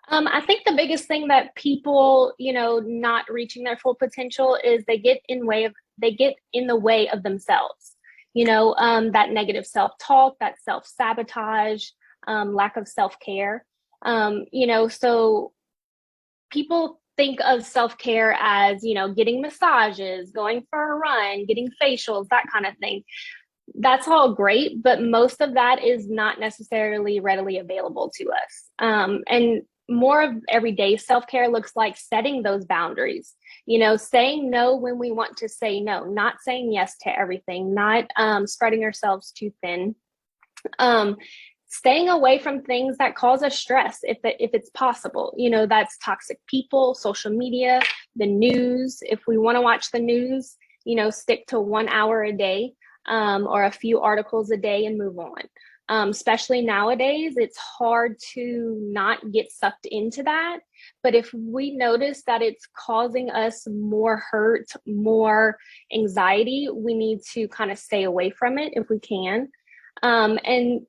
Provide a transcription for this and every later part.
I think the biggest thing that people, not reaching their full potential is they get in the way of themselves. That negative self-talk, that self-sabotage, lack of self-care. So people think of self-care as, getting massages, going for a run, getting facials, that kind of thing. That's all great, but most of that is not necessarily readily available to us. And more of everyday self care looks like setting those boundaries, saying no when we want to say no, not saying yes to everything, not spreading ourselves too thin. Um, Staying away from things that cause us stress if it's possible. That's toxic people, social media, the news. If we want to watch the news, stick to 1 hour a day, or a few articles a day and move on. Especially nowadays, it's hard to not get sucked into that. But if we notice that it's causing us more hurt, more anxiety, we need to kind of stay away from it if we can. And,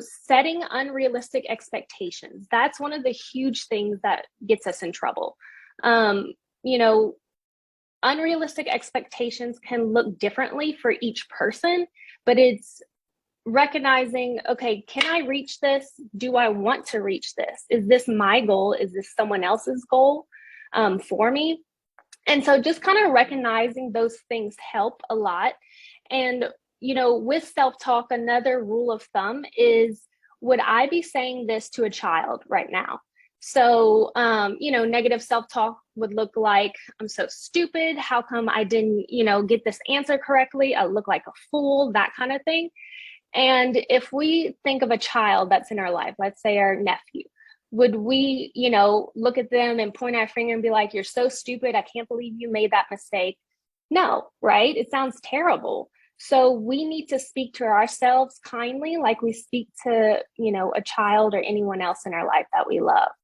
setting unrealistic expectations. That's one of the huge things that gets us in trouble. Um, you know, Unrealistic expectations can look differently for each person, but it's recognizing, okay, can I reach this? Do I want to reach this? Is this my goal? Is this someone else's goal for me? And so just kind of recognizing those things help a lot. And, with self talk, another rule of thumb is, would I be saying this to a child right now? So, negative self talk would look like, I'm so stupid. How come I didn't, get this answer correctly? I look like a fool, that kind of thing. And if we think of a child that's in our life, let's say our nephew, would we, look at them and point our finger and be like, you're so stupid. I can't believe you made that mistake. No, right? It sounds terrible. So we need to speak to ourselves kindly, like we speak to, a child or anyone else in our life that we love.